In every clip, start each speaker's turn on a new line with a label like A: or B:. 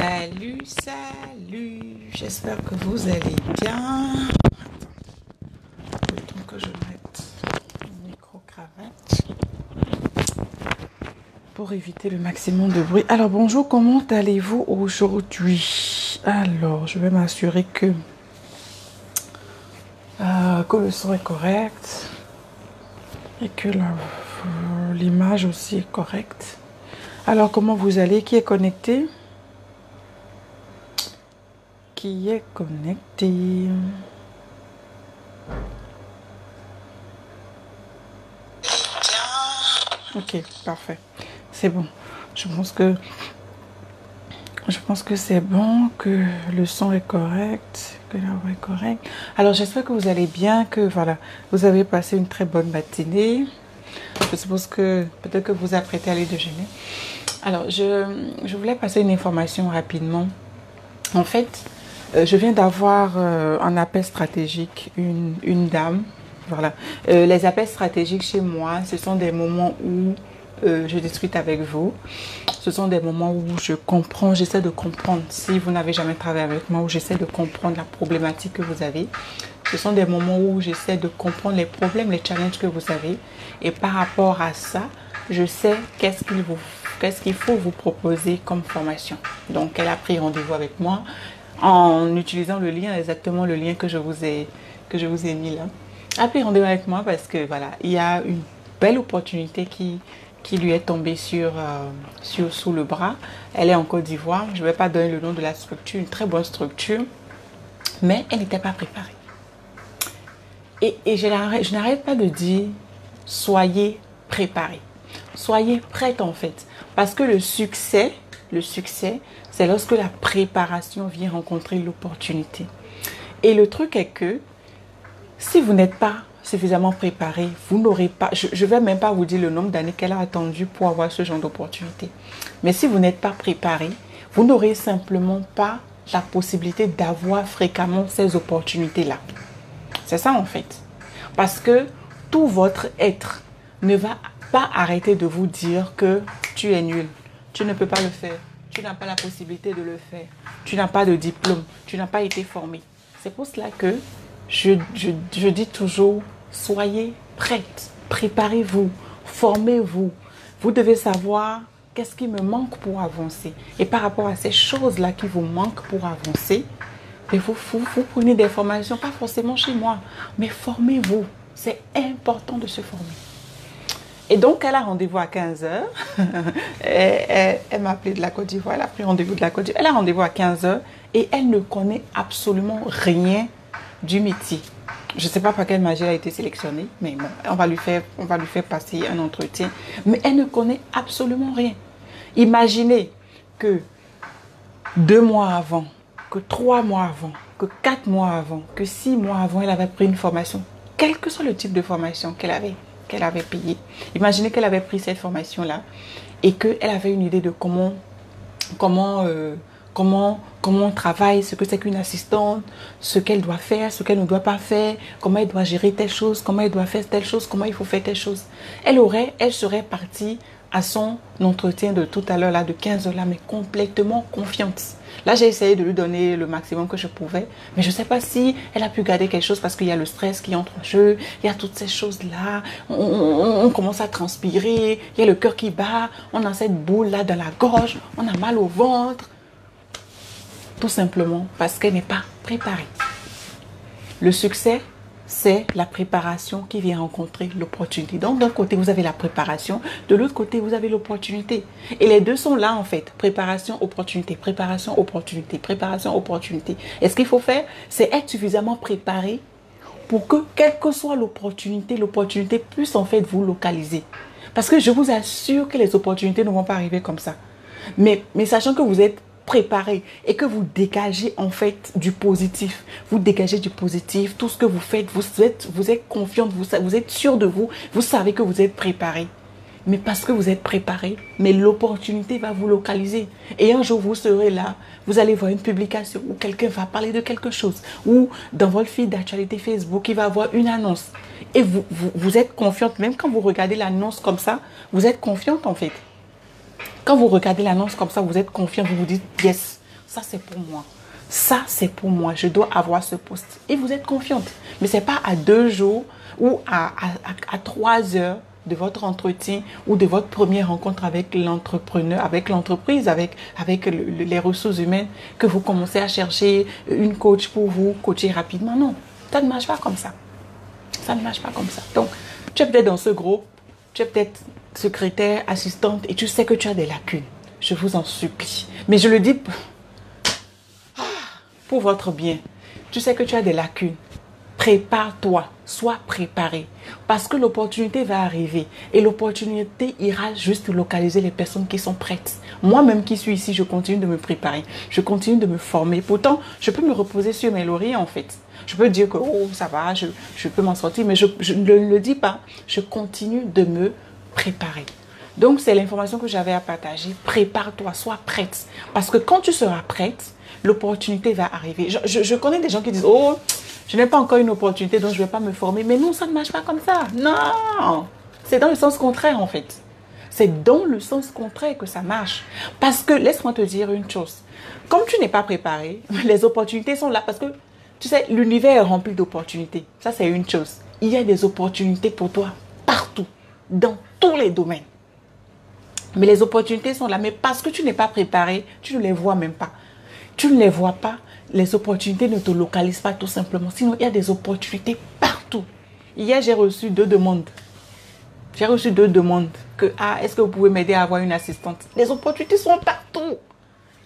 A: Salut, salut, j'espère que vous allez bien. Attends, le temps que je mette mon micro-cravate pour éviter le maximum de bruit. Alors bonjour, comment allez-vous aujourd'hui? Alors, je vais m'assurer que le son est correct et que l'image aussi est correcte. Alors, comment vous allez? Qui est connecté? Qui est connecté? Ok, parfait. C'est bon. Je pense que c'est bon, que le son est correct, que la voix est correcte. Alors, j'espère que vous allez bien, que voilà, vous avez passé une très bonne matinée. Je suppose que peut-être que vous vous apprêtez à aller déjeuner. Alors, je voulais passer une information rapidement. En fait, je viens d'avoir un appel stratégique, une dame. Voilà. Les appels stratégiques chez moi, ce sont des moments où je discute avec vous. Ce sont des moments où je comprends, j'essaie de comprendre. Si vous n'avez jamais travaillé avec moi, où j'essaie de comprendre la problématique que vous avez. Ce sont des moments où j'essaie de comprendre les problèmes, les challenges que vous avez. Et par rapport à ça, je sais qu'est-ce qu'il faut vous proposer comme formation. Donc, elle a pris rendez-vous avec moi en utilisant le lien, exactement le lien que je vous ai mis là. Elle a pris rendez-vous avec moi parce que voilà, il y a une belle opportunité qui lui est tombée sous le bras. Elle est en Côte d'Ivoire. Je ne vais pas donner le nom de la structure, une très bonne structure, mais elle n'était pas préparée. Et je n'arrête pas de dire, soyez préparés. Soyez prête en fait. Parce que le succès, c'est lorsque la préparation vient rencontrer l'opportunité. Et le truc est que, si vous n'êtes pas suffisamment préparé, vous n'aurez pas, je ne vais même pas vous dire le nombre d'années qu'elle a attendu pour avoir ce genre d'opportunité. Mais si vous n'êtes pas préparé, vous n'aurez simplement pas la possibilité d'avoir fréquemment ces opportunités-là. C'est ça en fait. Parce que tout votre être ne va pas arrêter de vous dire que tu es nul, tu ne peux pas le faire, tu n'as pas la possibilité de le faire, tu n'as pas de diplôme, tu n'as pas été formé. C'est pour cela que je dis toujours, soyez prête, préparez-vous, formez-vous. Vous devez savoir qu'est-ce qui me manque pour avancer. Et par rapport à ces choses-là qui vous manquent pour avancer, vous prenez des formations, pas forcément chez moi, mais formez-vous. C'est important de se former. Et donc, elle a rendez-vous à 15 heures. Elle m'a appelé de la Côte d'Ivoire. Elle a pris rendez-vous de la Côte d'Ivoire. Elle a rendez-vous à 15 heures et elle ne connaît absolument rien du métier. Je ne sais pas par quelle magie elle a été sélectionnée, mais bon, on va lui faire passer un entretien. Mais elle ne connaît absolument rien. Imaginez que 2 mois avant, que 3 mois avant, que 4 mois avant, que 6 mois avant, elle avait pris une formation. Quel que soit le type de formation qu'elle avait payé. Imaginez qu'elle avait pris cette formation-là et qu'elle avait une idée de comment on travaille, ce que c'est qu'une assistante, ce qu'elle doit faire, ce qu'elle ne doit pas faire, comment elle doit gérer telle chose, comment elle doit faire telle chose, comment il faut faire telle chose. Elle serait partie à son entretien de tout à l'heure, là, de 15 heures là, mais complètement confiante. Là, j'ai essayé de lui donner le maximum que je pouvais, mais je ne sais pas si elle a pu garder quelque chose parce qu'il y a le stress qui entre en jeu, il y a toutes ces choses-là, on commence à transpirer, il y a le cœur qui bat, on a cette boule-là dans la gorge, on a mal au ventre. Tout simplement parce qu'elle n'est pas préparée. Le succès, c'est la préparation qui vient rencontrer l'opportunité. Donc, d'un côté, vous avez la préparation. De l'autre côté, vous avez l'opportunité. Et les deux sont là, en fait. Préparation, opportunité. Préparation, opportunité. Préparation, opportunité. Et ce qu'il faut faire, c'est être suffisamment préparé pour que, quelle que soit l'opportunité puisse, en fait, vous localiser. Parce que je vous assure que les opportunités ne vont pas arriver comme ça. Mais sachant que vous êtes préparé et que vous dégagez en fait du positif. Vous dégagez du positif, tout ce que vous faites, vous êtes confiante, vous êtes sûr de vous, vous savez que vous êtes préparé. Mais parce que vous êtes préparé, mais l'opportunité va vous localiser. Et un jour, vous serez là, vous allez voir une publication où quelqu'un va parler de quelque chose, ou dans votre feed d'actualité Facebook, il va avoir une annonce. Et vous êtes confiante, même quand vous regardez l'annonce comme ça, vous êtes confiante en fait. Quand vous regardez l'annonce comme ça, vous êtes confiant, vous vous dites yes, ça c'est pour moi. Ça c'est pour moi, je dois avoir ce poste. Et vous êtes confiante. Mais ce n'est pas à 2 jours ou à 3 heures de votre entretien ou de votre première rencontre avec l'entrepreneur, avec l'entreprise, avec les ressources humaines que vous commencez à chercher une coach pour vous coacher rapidement. Non, ça ne marche pas comme ça. Ça ne marche pas comme ça. Donc, tu es peut-être dans ce groupe, tu es peut-être secrétaire, assistante et tu sais que tu as des lacunes. Je vous en supplie. Mais je le dis pour votre bien. Tu sais que tu as des lacunes. Prépare-toi, sois préparé. Parce que l'opportunité va arriver. Et l'opportunité ira juste localiser les personnes qui sont prêtes. Moi-même qui suis ici, je continue de me préparer. Je continue de me former. Pourtant, je peux me reposer sur mes lauriers en fait. Je peux dire que oh, ça va, je peux m'en sortir. Mais je ne le dis pas. Je continue de me préparer. Donc, c'est l'information que j'avais à partager. Prépare-toi, sois prête. Parce que quand tu seras prête, l'opportunité va arriver. Je connais des gens qui disent, oh, je n'ai pas encore une opportunité, donc je ne vais pas me former. Mais non, ça ne marche pas comme ça. Non, c'est dans le sens contraire en fait. C'est dans le sens contraire que ça marche. Parce que, laisse-moi te dire une chose. Comme tu n'es pas préparé, les opportunités sont là. Parce que, tu sais, l'univers est rempli d'opportunités. Ça, c'est une chose. Il y a des opportunités pour toi partout, dans tous les domaines. Mais les opportunités sont là. Mais parce que tu n'es pas préparé, tu ne les vois même pas. Tu ne les vois pas. Les opportunités ne te localisent pas tout simplement. Sinon, il y a des opportunités partout. Hier, j'ai reçu 2 demandes. J'ai reçu 2 demandes. Est-ce que vous pouvez m'aider à avoir une assistante? Les opportunités sont partout.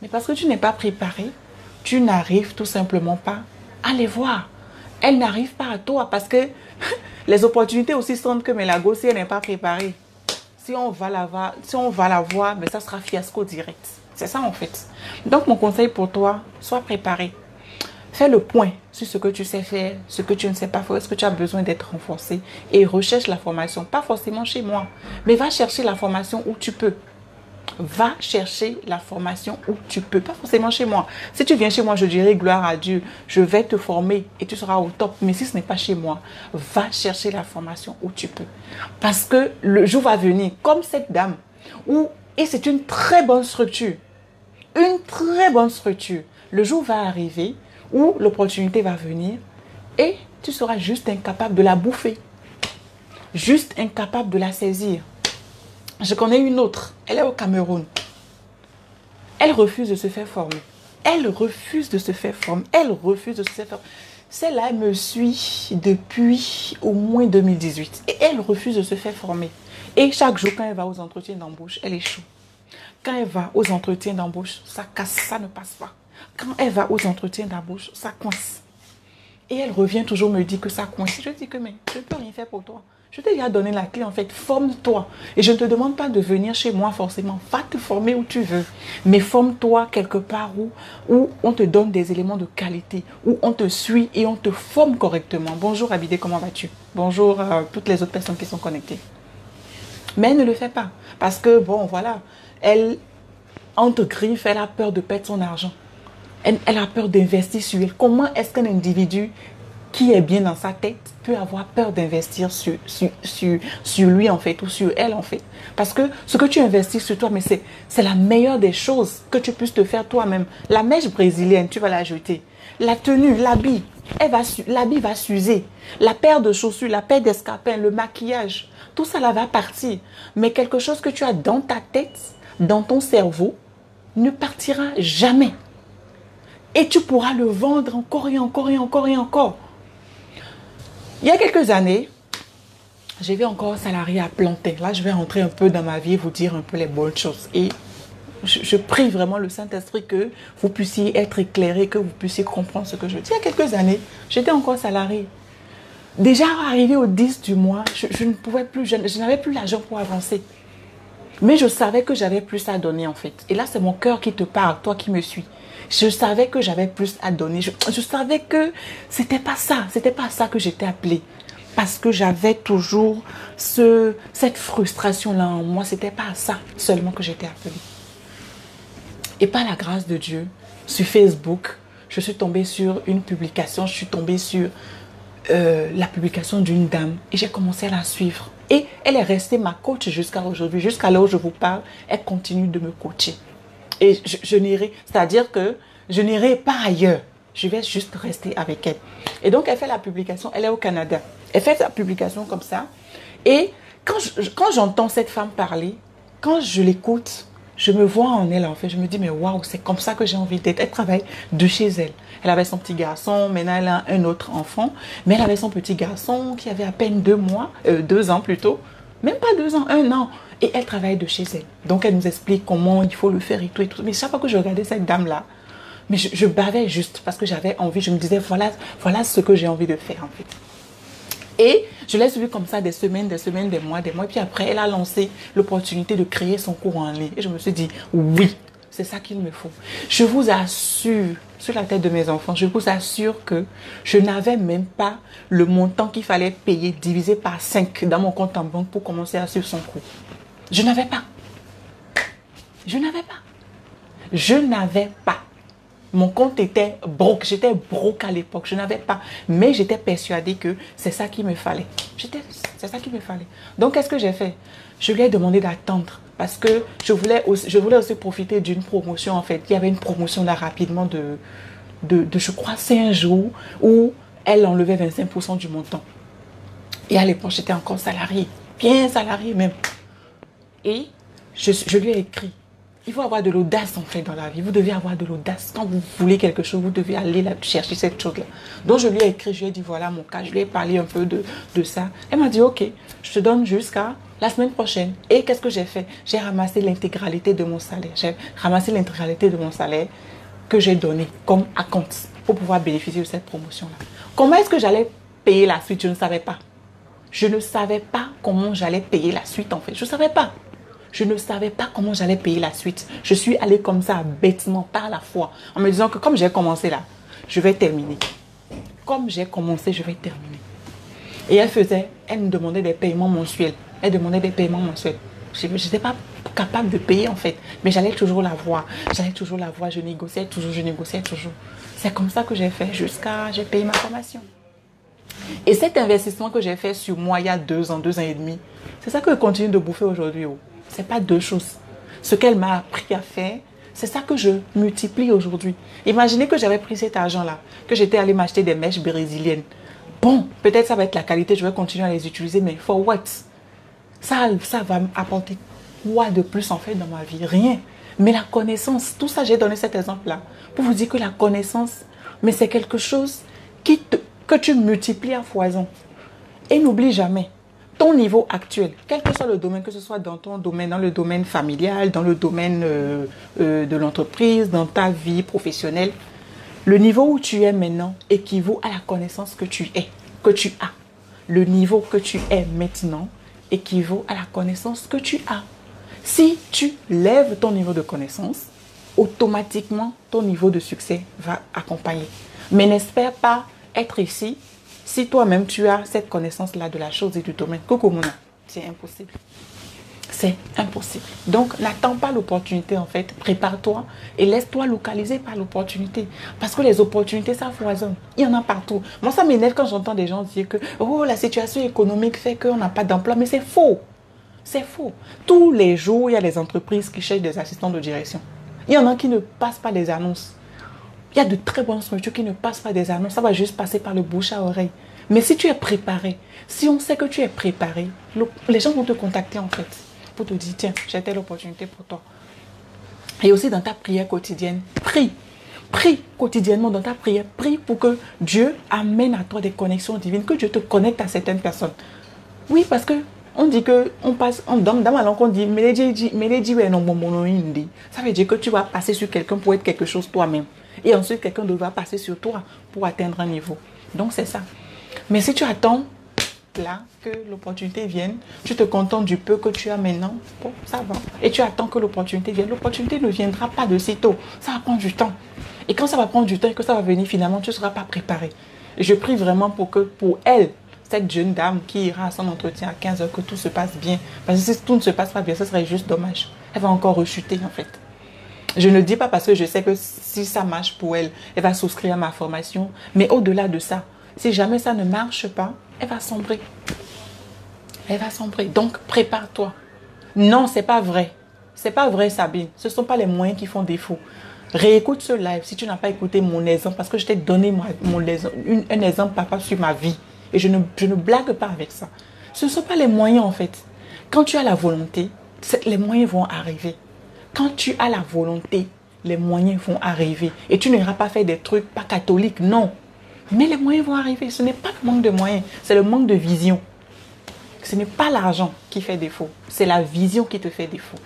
A: Mais parce que tu n'es pas préparé, tu n'arrives tout simplement pas à les voir. Elles n'arrivent pas à toi parce que les opportunités aussi sentent que mais la gosse, si elle n'est pas préparée, si on va la voir, mais ça sera fiasco direct. C'est ça en fait. Donc mon conseil pour toi, sois préparé. Fais le point sur ce que tu sais faire, ce que tu ne sais pas faire, est-ce que tu as besoin d'être renforcé et recherche la formation. Pas forcément chez moi, mais va chercher la formation où tu peux. Va chercher la formation où tu peux, pas forcément chez moi. Si tu viens chez moi, je dirais gloire à Dieu, je vais te former et tu seras au top. Mais si ce n'est pas chez moi, va chercher la formation où tu peux. Parce que le jour va venir, comme cette dame, et c'est une très bonne structure. Une très bonne structure. Le jour va arriver où l'opportunité va venir et tu seras juste incapable de la bouffer. Juste incapable de la saisir. Je connais une autre. Elle est au Cameroun. Elle refuse de se faire former. Elle refuse de se faire former. Elle refuse de se faire former. Celle-là, elle me suit depuis au moins 2018. Et elle refuse de se faire former. Et chaque jour, quand elle va aux entretiens d'embauche, elle échoue. Quand elle va aux entretiens d'embauche, ça casse, ça ne passe pas. Quand elle va aux entretiens d'embauche, ça coince. Et elle revient toujours me dire que ça coince. Je dis que mais je ne peux rien faire pour toi. Je t'ai déjà donné la clé en fait. Forme-toi. Et je ne te demande pas de venir chez moi forcément. Va te former où tu veux. Mais forme-toi quelque part où on te donne des éléments de qualité. Où on te suit et on te forme correctement. Bonjour Abidé, comment vas-tu? Bonjour à toutes les autres personnes qui sont connectées. Mais elle ne le fait pas. Parce que bon voilà. Elle, entre griffes, elle a peur de perdre son argent. Elle a peur d'investir sur elle. Comment est-ce qu'un individu qui est bien dans sa tête peut avoir peur d'investir sur lui en fait ou sur elle en fait? Parce que ce que tu investis sur toi, mais c'est la meilleure des choses que tu puisses te faire toi-même. La mèche brésilienne, tu vas la jeter. La tenue, l'habit, l'habit va s'user. La paire de chaussures, la paire d'escarpins, le maquillage, tout ça là va partir. Mais quelque chose que tu as dans ta tête, dans ton cerveau, ne partira jamais. Et tu pourras le vendre encore et encore et encore et encore. Il y a quelques années, j'avais encore salarié à planter. Là, je vais rentrer un peu dans ma vie et vous dire un peu les bonnes choses. Et je prie vraiment le Saint-Esprit que vous puissiez être éclairé, que vous puissiez comprendre ce que je dis. Il y a quelques années, j'étais encore salarié. Déjà arrivé au 10 du mois, je ne pouvais plus, je n'avais plus l'argent pour avancer. Mais je savais que j'avais plus à donner en fait. Et là, c'est mon cœur qui te parle, toi qui me suis. Je savais que j'avais plus à donner. Je savais que c'était pas ça que j'étais appelée. Parce que j'avais toujours cette frustration-là en moi. C'était pas à ça seulement que j'étais appelée. Et par la grâce de Dieu, sur Facebook, je suis tombée sur une publication. Je suis tombée sur la publication d'une dame. Et j'ai commencé à la suivre. Et elle est restée ma coach jusqu'à aujourd'hui. Jusqu'à l'heure où je vous parle, elle continue de me coacher. Et je n'irai, c'est-à-dire que je n'irai pas ailleurs. Je vais juste rester avec elle. Et donc, elle fait la publication. Elle est au Canada. Elle fait sa publication comme ça. Et quand j'entends cette femme parler, quand je l'écoute, je me vois en elle, en fait. Je me dis, mais waouh, c'est comme ça que j'ai envie d'être. Elle travaille de chez elle. Elle avait son petit garçon. Maintenant, elle a un autre enfant. Mais elle avait son petit garçon qui avait à peine 2 ans plutôt. Même pas 2 ans, 1 an. Et elle travaille de chez elle. Donc, elle nous explique comment il faut le faire et tout et tout. Mais chaque fois que je regardais cette dame-là, mais je bavais juste parce que j'avais envie. Je me disais, voilà ce que j'ai envie de faire, en fait. Et je l'ai suivi comme ça des semaines, des mois. Et puis après, elle a lancé l'opportunité de créer son cours en ligne. Et je me suis dit, oui, c'est ça qu'il me faut. Je vous assure, sur la tête de mes enfants, je vous assure que je n'avais même pas le montant qu'il fallait payer divisé par 5 dans mon compte en banque pour commencer à suivre son cours. Je n'avais pas. Je n'avais pas. Je n'avais pas. Mon compte était broke. J'étais broke à l'époque. Je n'avais pas. Mais j'étais persuadée que c'est ça qu'il me fallait. C'est ça qu'il me fallait. Donc, qu'est-ce que j'ai fait? Je lui ai demandé d'attendre. Parce que je voulais aussi profiter d'une promotion, en fait. Il y avait une promotion là rapidement je crois, 5 jours où elle enlevait 25% du montant. Et à l'époque, j'étais encore salariée. Bien salariée même. Et je lui ai écrit. Il faut avoir de l'audace en fait dans la vie. Vous devez avoir de l'audace. Quand vous voulez quelque chose, vous devez aller chercher cette chose-là. Donc je lui ai écrit, je lui ai dit voilà mon cas. Je lui ai parlé un peu de ça. Elle m'a dit ok, je te donne jusqu'à la semaine prochaine. Et qu'est-ce que j'ai fait? J'ai ramassé l'intégralité de mon salaire. J'ai ramassé l'intégralité de mon salaire que j'ai donné comme acompte pour pouvoir bénéficier de cette promotion-là. Comment est-ce que j'allais payer la suite? Je ne savais pas. Je ne savais pas comment j'allais payer la suite en fait. Je ne savais pas. Je ne savais pas comment j'allais payer la suite. Je suis allée comme ça, bêtement, par la foi, en me disant que comme j'ai commencé là, je vais terminer. Comme j'ai commencé, je vais terminer. Et elle me demandait des paiements mensuels. Elle demandait des paiements mensuels. Je n'étais pas capable de payer en fait, mais j'allais toujours la voir. Je négociais toujours. C'est comme ça que j'ai fait j'ai payé ma formation. Et cet investissement que j'ai fait sur moi il y a 2 ans, 2 ans et demi, c'est ça que je continue de bouffer aujourd'hui. Ce n'est pas 2 choses. Ce qu'elle m'a appris à faire, c'est ça que je multiplie aujourd'hui. Imaginez que j'avais pris cet argent-là, que j'étais allée m'acheter des mèches brésiliennes. Bon, peut-être ça va être la qualité, je vais continuer à les utiliser, mais for what? Ça va m'apporter quoi de plus en fait dans ma vie? Rien. Mais la connaissance, tout ça, j'ai donné cet exemple-là pour vous dire que la connaissance, mais c'est quelque chose que tu multiplies à foison. Et n'oublie jamais, ton niveau actuel, quel que soit le domaine, que ce soit dans ton domaine, dans le domaine familial, dans le domaine de l'entreprise, dans ta vie professionnelle, le niveau où tu es maintenant équivaut à la connaissance que tu as. Le niveau que tu es maintenant équivaut à la connaissance que tu as. Si tu lèves ton niveau de connaissance, automatiquement, ton niveau de succès va accompagner. Mais n'espère pas être ici si toi-même tu as cette connaissance-là de la chose et du domaine. Coucou Mouna, c'est impossible. C'est impossible. Donc, n'attends pas l'opportunité en fait. Prépare-toi et laisse-toi localiser par l'opportunité. Parce que les opportunités, ça foisonne. Il y en a partout. Moi, ça m'énerve quand j'entends des gens dire que oh, la situation économique fait qu'on n'a pas d'emploi. Mais c'est faux. C'est faux. Tous les jours, il y a des entreprises qui cherchent des assistants de direction. Il y en a qui ne passent pas les annonces. Il y a de très bonnes structures qui ne passent pas des annonces. Ça va juste passer par le bouche à oreille. Mais si tu es préparé, si on sait que tu es préparé, les gens vont te contacter en fait pour te dire, tiens, j'ai telle opportunité pour toi. Et aussi dans ta prière quotidienne, prie. Prie quotidiennement dans ta prière. Prie pour que Dieu amène à toi des connexions divines, que Dieu te connecte à certaines personnes. Oui, parce que on dit que dans ma langue, on dit, ça veut dire que tu vas passer sur quelqu'un pour être quelque chose toi-même. Et ensuite, quelqu'un devra passer sur toi pour atteindre un niveau. Donc, c'est ça. Mais si tu attends là que l'opportunité vienne, tu te contentes du peu que tu as maintenant, bon, ça va. Et tu attends que l'opportunité vienne. L'opportunité ne viendra pas de sitôt. Ça va prendre du temps. Et quand ça va prendre du temps et que ça va venir finalement, tu ne seras pas préparé. Et je prie vraiment pour elle, cette jeune dame qui ira à son entretien à 15 heures, que tout se passe bien. Parce que si tout ne se passe pas bien, ce serait juste dommage. Elle va encore rechuter en fait. Je ne le dis pas parce que je sais que si ça marche pour elle, elle va souscrire à ma formation. Mais au-delà de ça, si jamais ça ne marche pas, elle va sombrer. Elle va sombrer. Donc, prépare-toi. Non, c'est pas vrai. C'est pas vrai, Sabine. Ce ne sont pas les moyens qui font défaut. Réécoute ce live si tu n'as pas écouté mon exemple, parce que je t'ai donné un exemple, papa, sur ma vie. Et je ne blague pas avec ça. Ce ne sont pas les moyens, en fait. Quand tu as la volonté, les moyens vont arriver. Quand tu as la volonté, les moyens vont arriver. Et tu n'iras pas faire des trucs pas catholiques, non. Mais les moyens vont arriver. Ce n'est pas le manque de moyens, c'est le manque de vision. Ce n'est pas l'argent qui fait défaut. C'est la vision qui te fait défaut.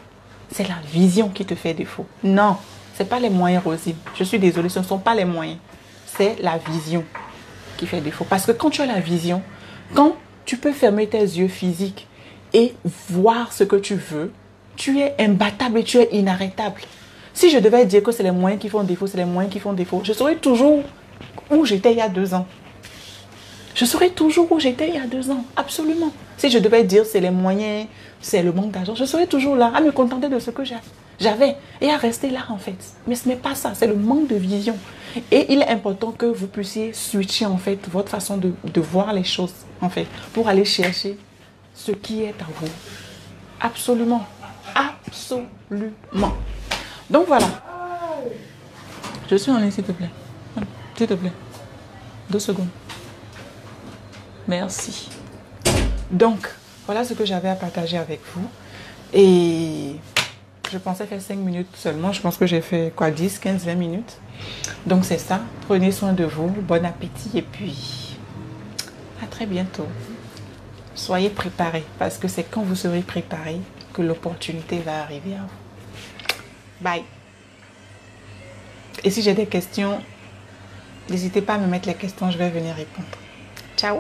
A: C'est la vision qui te fait défaut. Non, ce n'est pas les moyens, Rosie. Je suis désolée, ce ne sont pas les moyens. C'est la vision qui fait défaut. Parce que quand tu as la vision, quand tu peux fermer tes yeux physiques et voir ce que tu veux, tu es imbattable et tu es inarrêtable. Si je devais dire que c'est les moyens qui font défaut, c'est les moyens qui font défaut, je serais toujours où j'étais il y a 2 ans. Je serais toujours où j'étais il y a 2 ans. Absolument. Si je devais dire c'est les moyens, c'est le manque d'argent, je serais toujours là, à me contenter de ce que j'avais et à rester là en fait. Mais ce n'est pas ça, c'est le manque de vision. Et il est important que vous puissiez switcher en fait votre façon de voir les choses en fait, pour aller chercher ce qui est à vous. Absolument. Absolument. Donc voilà. Je suis en ligne, s'il te plaît. S'il te plaît. 2 secondes. Merci. Donc, voilà ce que j'avais à partager avec vous. Et je pensais faire 5 minutes seulement. Je pense que j'ai fait quoi, 10, 15, 20 minutes. Donc c'est ça. Prenez soin de vous. Bon appétit. Et puis, à très bientôt. Soyez préparés. Parce que c'est quand vous serez préparés que l'opportunité va arriver à vous. Bye. Et si j'ai des questions, n'hésitez pas à me mettre les questions. Je vais venir répondre. Ciao.